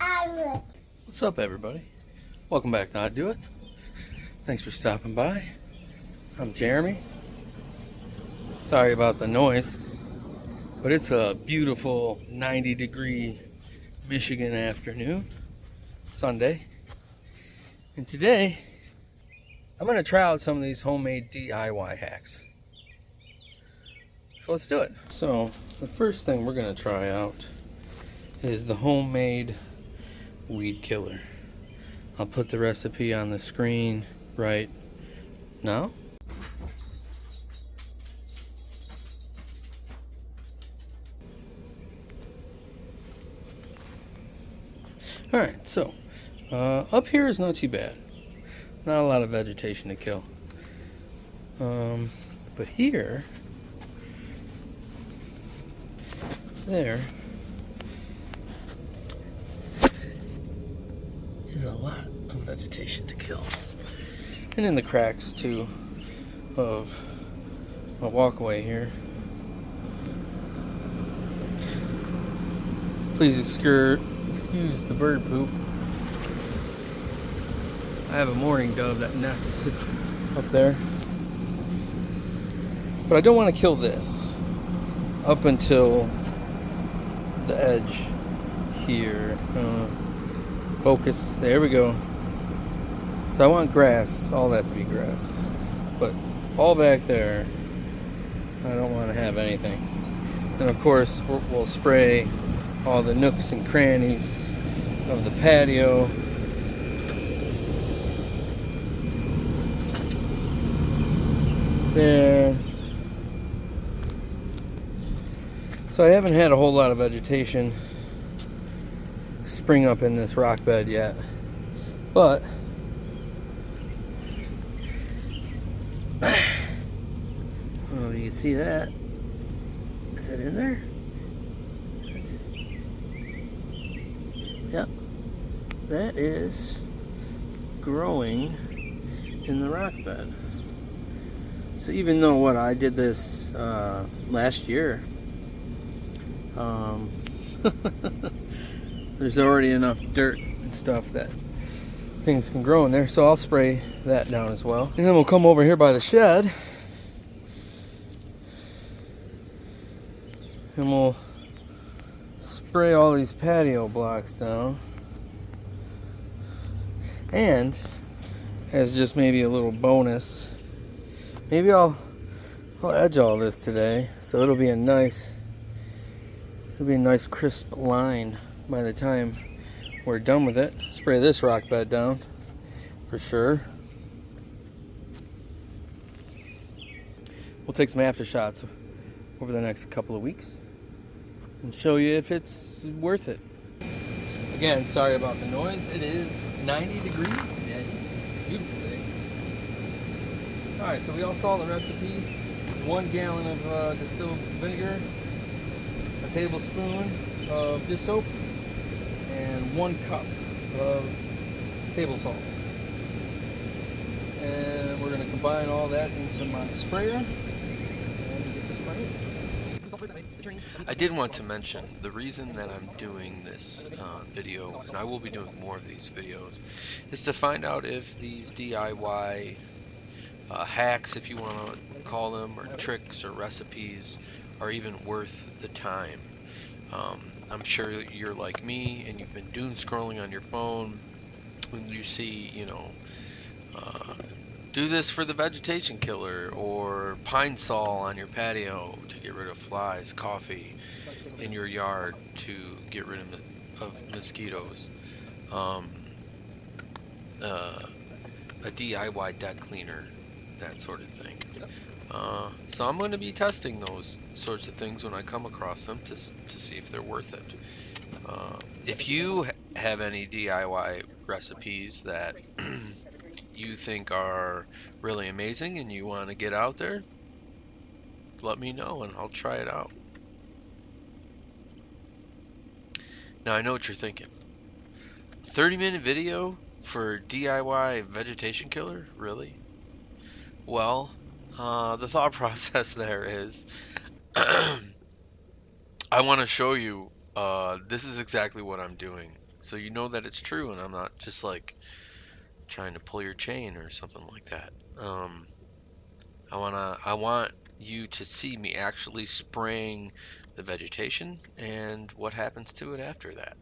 What's up, everybody? Welcome back to Hot Do It. Thanks for stopping by. I'm Jeremy. Sorry about the noise, but it's a beautiful 90-degree Michigan afternoon, Sunday. And today, I'm going to try out some of these homemade DIY hacks. So let's do it. So the first thing we're going to try out is the homemade weed killer. I'll put the recipe on the screen right now. Alright, so up here is not too bad. Not a lot of vegetation to kill. But here, there is a lot of vegetation to kill. And in the cracks too of a walkway here. Please excuse the bird poop. I have a mourning dove that nests up there. But I don't want to kill this up until the edge here. Focus. There we go. So I want grass, all that to be grass. But all back there, I don't want to have anything. And of course, we'll spray all the nooks and crannies of the patio. There. So I haven't had a whole lot of vegetation spring up in this rock bed yet, but oh, you can see that. Is it in there? Yep, that is growing in the rock bed. So even though what I did this last year, there's already enough dirt and stuff that things can grow in there, so I'll spray that down as well. And then we'll come over here by the shed and we'll spray all these patio blocks down. And as just maybe a little bonus, maybe I'll edge all this today, so it'll be a nice crisp line by the time we're done with it. Spray this rock bed down for sure. We'll take some after shots over the next couple of weeks and show you if it's worth it. Again, sorry about the noise. It is 90 degrees today. Beautiful day. Alright, so we all saw the recipe. 1 gallon of distilled vinegar, a tablespoon of dish soap, and 1 cup of table salt. And we're going to combine all that into my sprayer and get this sprayed. I did want to mention the reason that I'm doing this video, and I will be doing more of these videos, is to find out if these DIY hacks, if you want to call them, or tricks or recipes are even worth the time. I'm sure you're like me and you've been doom scrolling on your phone when you see, do this for the vegetation killer, or pine sol on your patio to get rid of flies, coffee in your yard to get rid of mosquitoes, a DIY deck cleaner, that sort of thing. So I'm going to be testing those sorts of things when I come across them to see if they're worth it. If you have any DIY recipes that you think are really amazing and you want to get out there, let me know and I'll try it out. Now I know what you're thinking. 30-minute video for DIY vegetation killer? Really? Well, the thought process there is I want to show you this is exactly what I'm doing so you know that it's true, and I'm not just like trying to pull your chain or something like that. I want you to see me actually spraying the vegetation and what happens to it after that.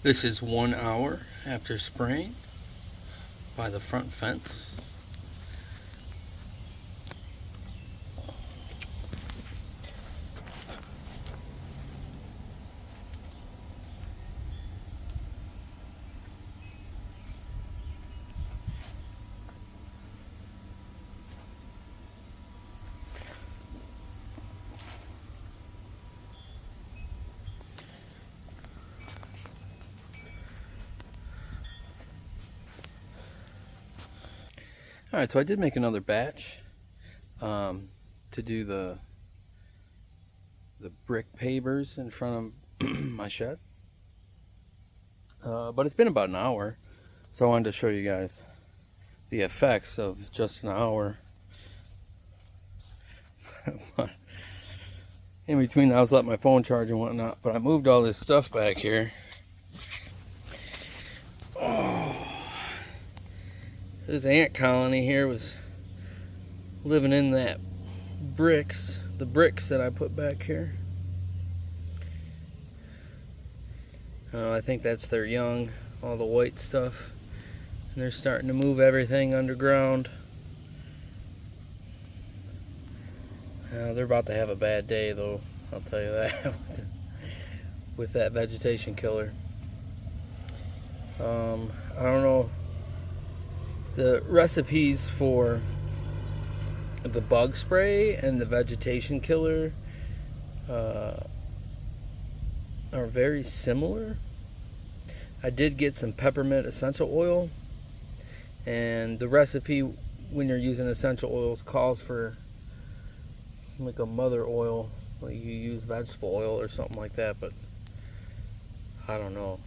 This is 1 hour after spraying by the front fence. Alright, so I did make another batch to do the brick pavers in front of my shed. But it's been about an hour, so I wanted to show you guys the effects of just an hour. In between, I was letting my phone charge and whatnot, but I moved all this stuff back here. Oh, this ant colony here was living in the bricks that I put back here. I think that's their young, all the white stuff. And they're starting to move everything underground. They're about to have a bad day, though, I'll tell you that, with that vegetation killer. I don't know. The recipes for the bug spray and the vegetation killer are very similar. I did get some peppermint essential oil, and the recipe when you're using essential oils calls for like a mother oil, like you use vegetable oil or something like that, but I don't know.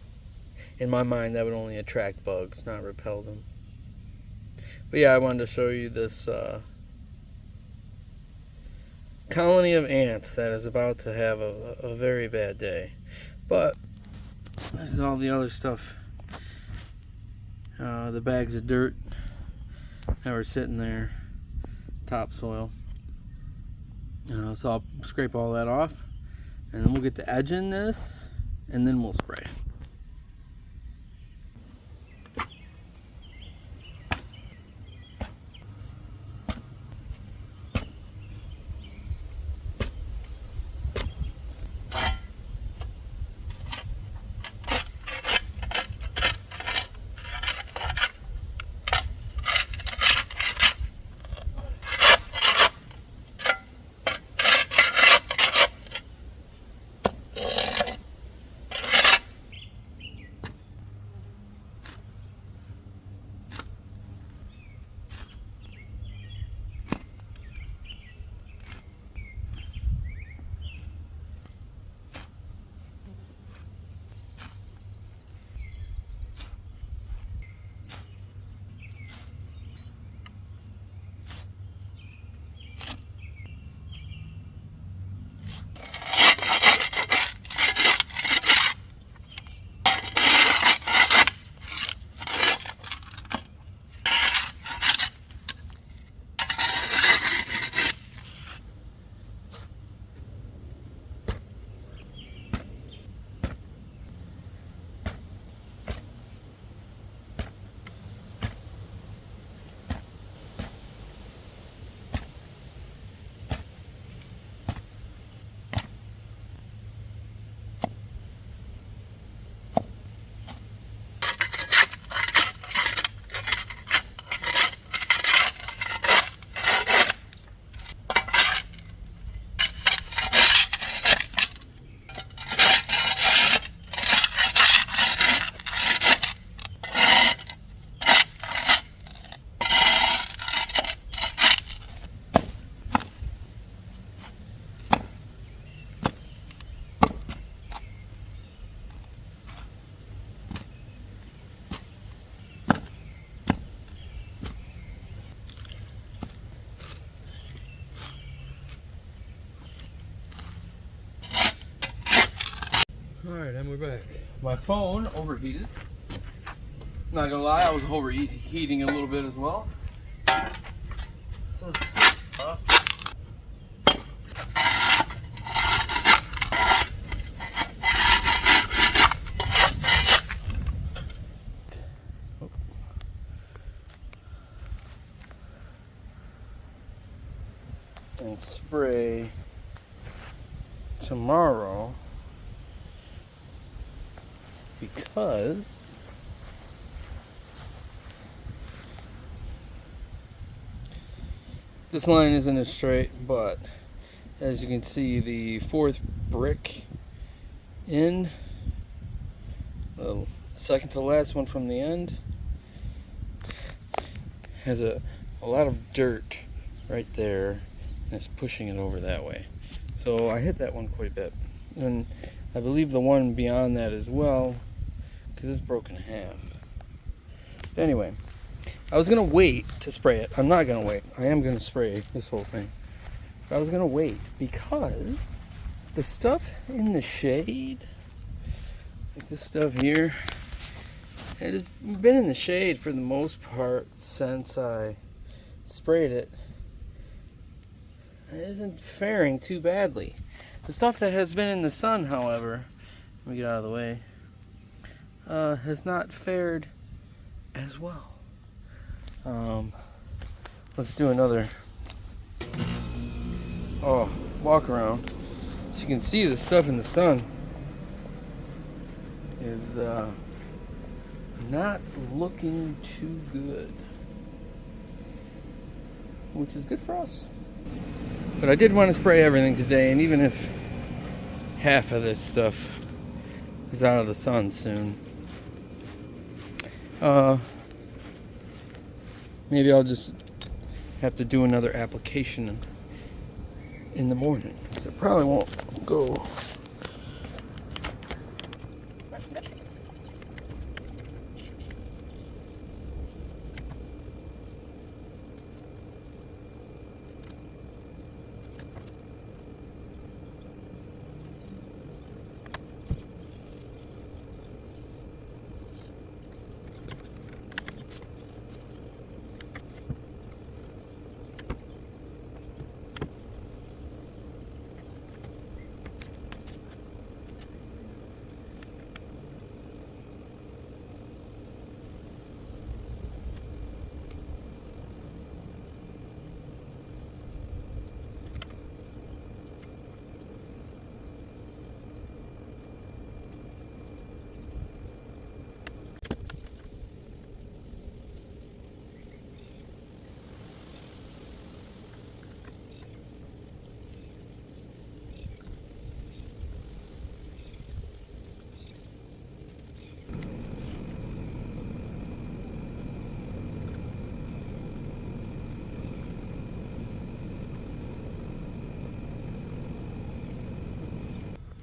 In my mind, that would only attract bugs, not repel them. But yeah, I wanted to show you this colony of ants that is about to have a very bad day. But this is all the other stuff. The bags of dirt that were sitting there, topsoil. So I'll scrape all that off, and then we'll get the edge in this, and then we'll spray. Alright, and we're back. My phone overheated. Not gonna lie, I was overheating a little bit as well. So and spray tomorrow because this line isn't as straight, but as you can see, the fourth brick in, the second to last one from the end, has a lot of dirt right there, and it's pushing it over that way. So I hit that one quite a bit, and I believe the one beyond that as well, because it's broken in half. But anyway, I was gonna wait to spray it. I'm not gonna wait. I am gonna spray this whole thing. But I was gonna wait because the stuff in the shade, like this stuff here, it has been in the shade for the most part since I sprayed it. It isn't faring too badly. The stuff that has been in the sun, however, let me get out of the way, has not fared as well. Let's do another walk around. So you can see the stuff in the sun is not looking too good, which is good for us. But I did want to spray everything today, and even if half of this stuff is out of the sun soon, maybe I'll just have to do another application in the morning, because it probably won't go.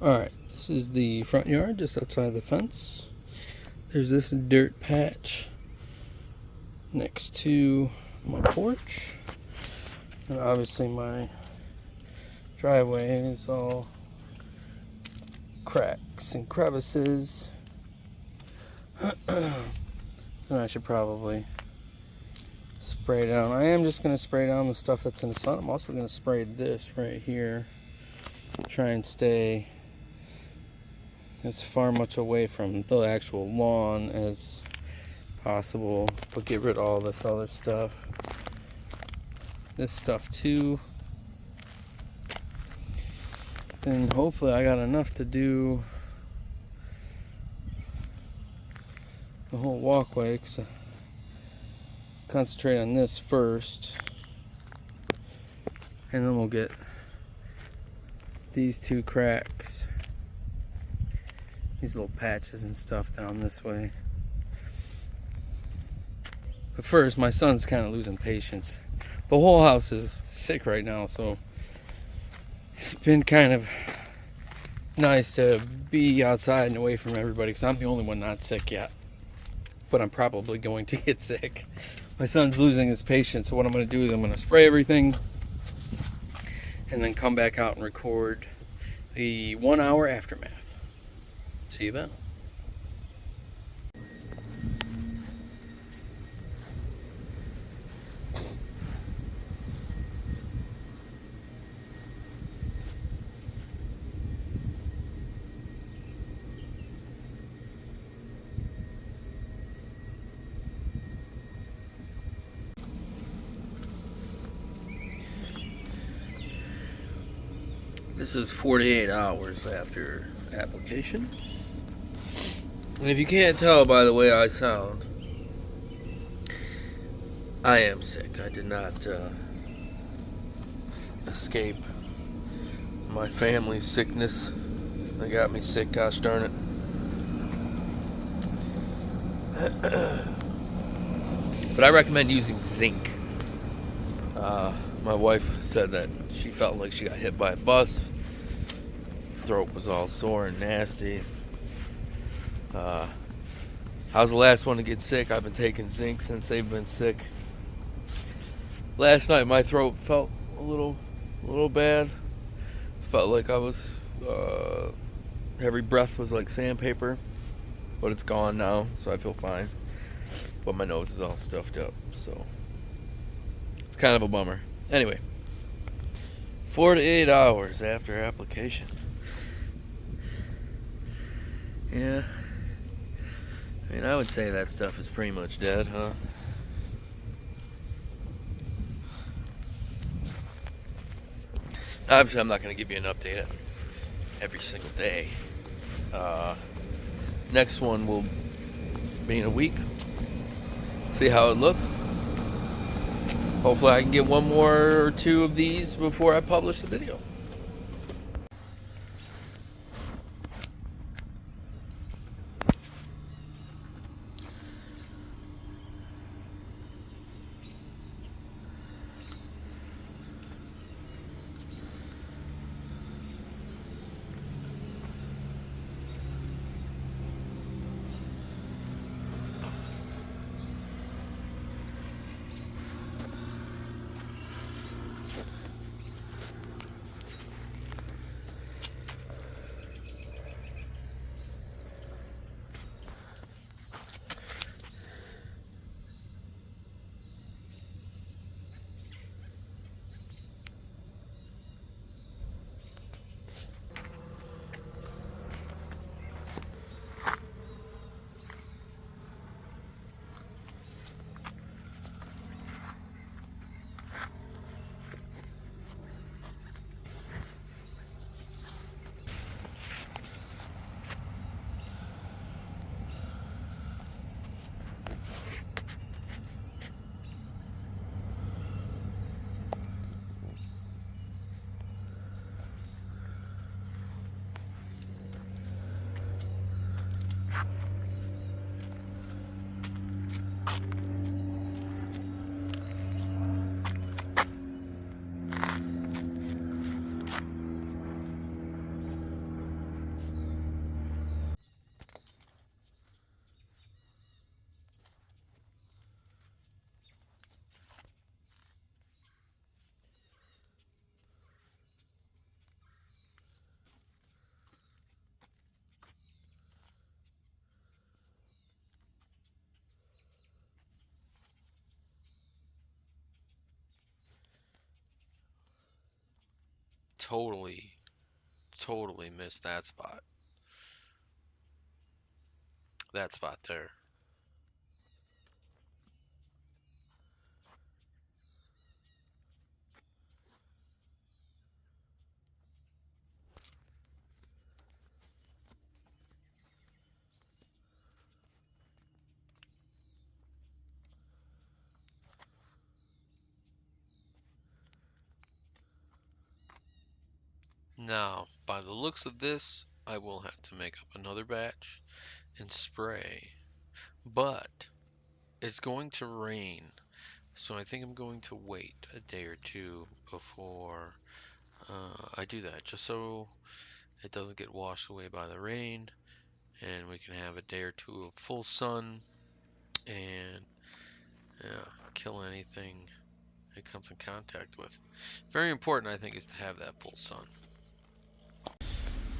Alright, this is the front yard just outside the fence. There's this dirt patch next to my porch. And obviously my driveway is all cracks and crevices. And I should probably spray down. I am just going to spray down the stuff that's in the sun. I'm also going to spray this right here. Try and stay as far much away from the actual lawn as possible, but get rid of all this other stuff. This stuff too. And hopefully I got enough to do the whole walkway, because I concentrate on this first, and then we'll get these two cracks, these little patches and stuff down this way. But first, my son's kind of losing patience. The whole house is sick right now, so it's been kind of nice to be outside and away from everybody, because I'm the only one not sick yet. But I'm probably going to get sick. My son's losing his patience, so what I'm going to do is I'm going to spray everything and then come back out and record the 1 hour aftermath. See you then. This is 48 hours after application. And if you can't tell by the way I sound, I am sick. I did not escape my family's sickness. They got me sick, gosh darn it. But I recommend using zinc. My wife said that she felt like she got hit by a bus. Throat was all sore and nasty. I was the last one to get sick. I've been taking zinc since they've been sick. Last night my throat felt a little bad. Felt like I was every breath was like sandpaper, but it's gone now, so I feel fine. But my nose is all stuffed up, so it's kind of a bummer. Anyway, 48 hours after application. Yeah. I mean, I would say that stuff is pretty much dead, huh? Obviously, I'm not going to give you an update every single day. Next one will be in a week. See how it looks. Hopefully I can get one more or two of these before I publish the video. Totally missed that spot. That spot there. Now, by the looks of this, I will have to make up another batch and spray. But it's going to rain, so I think I'm going to wait a day or two before I do that, just so it doesn't get washed away by the rain, and we can have a day or two of full sun and kill anything it comes in contact with. Very important, I think, is to have that full sun.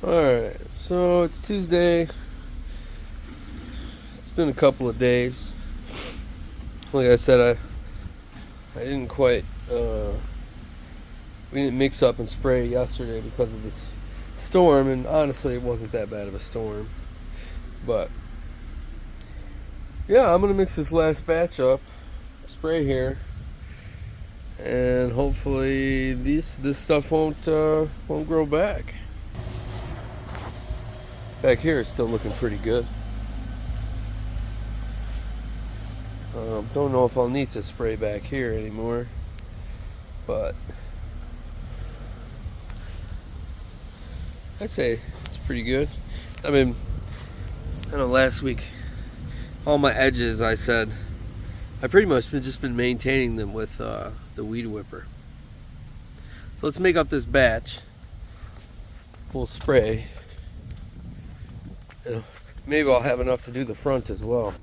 Alright, so it's Tuesday. It's been a couple of days. Like I said, I didn't quite, we didn't mix up and spray yesterday because of this storm, and honestly it wasn't that bad of a storm. But, yeah, I'm going to mix this last batch up, spray here, and hopefully this stuff won't grow back. Back here it's still looking pretty good. Don't know if I'll need to spray back here anymore, but I'd say it's pretty good. I mean, I know last week all my edges, I said I pretty much just been maintaining them with the weed whipper. So let's make up this batch. We'll spray. And maybe I'll have enough to do the front as well.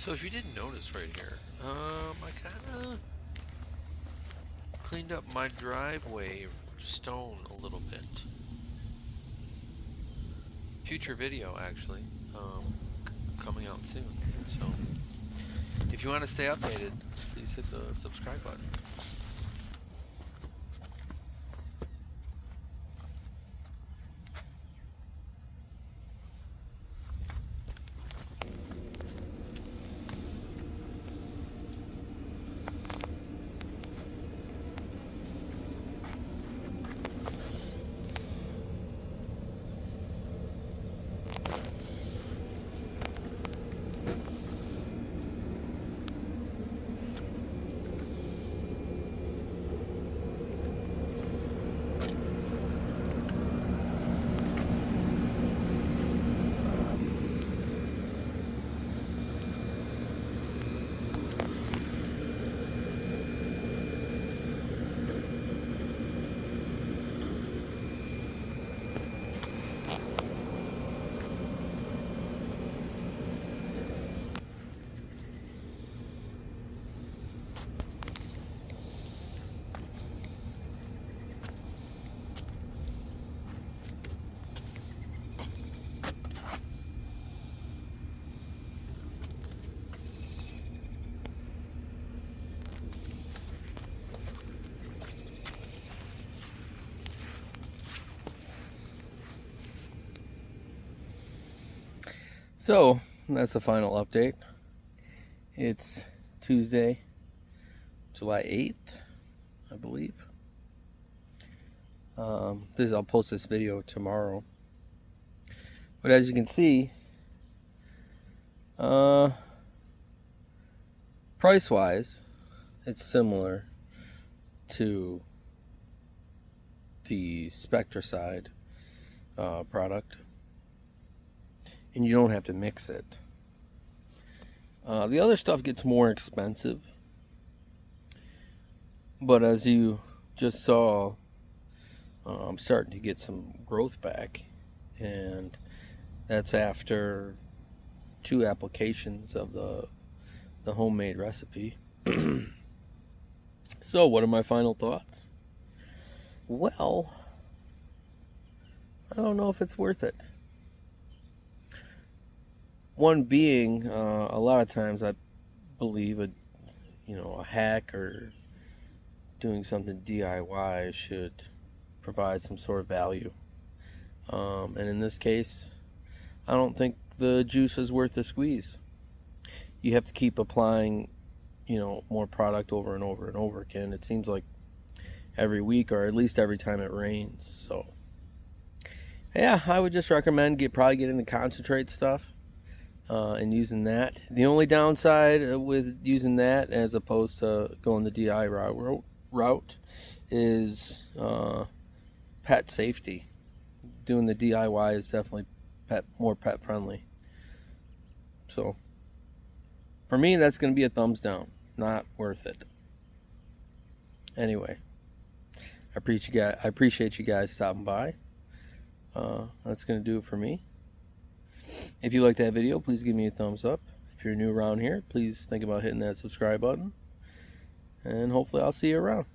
So if you didn't notice right here, I kind of cleaned up my driveway stone a little bit. Future video, actually, coming out soon. So if you want to stay updated, please hit the subscribe button. So that's the final update. It's Tuesday, July 8th, I believe. I'll post this video tomorrow. But as you can see, price-wise, it's similar to the Spectracide product, and you don't have to mix it. The other stuff gets more expensive, but as you just saw, I'm starting to get some growth back, and that's after 2 applications of the homemade recipe. So what are my final thoughts? Well, I don't know if it's worth it. One being, a lot of times I believe a hack or doing something DIY should provide some sort of value. And in this case, I don't think the juice is worth the squeeze. You have to keep applying, more product over and over and over again. It seems like every week, or at least every time it rains. So yeah, I would just recommend probably getting the concentrate stuff and using that. The only downside with using that as opposed to going the DIY route is pet safety. Doing the DIY is definitely more pet friendly. So for me, that's going to be a thumbs down. Not worth it. Anyway, I appreciate you guys stopping by. That's going to do it for me. If you liked that video, please give me a thumbs up. If you're new around here, please think about hitting that subscribe button. And hopefully I'll see you around.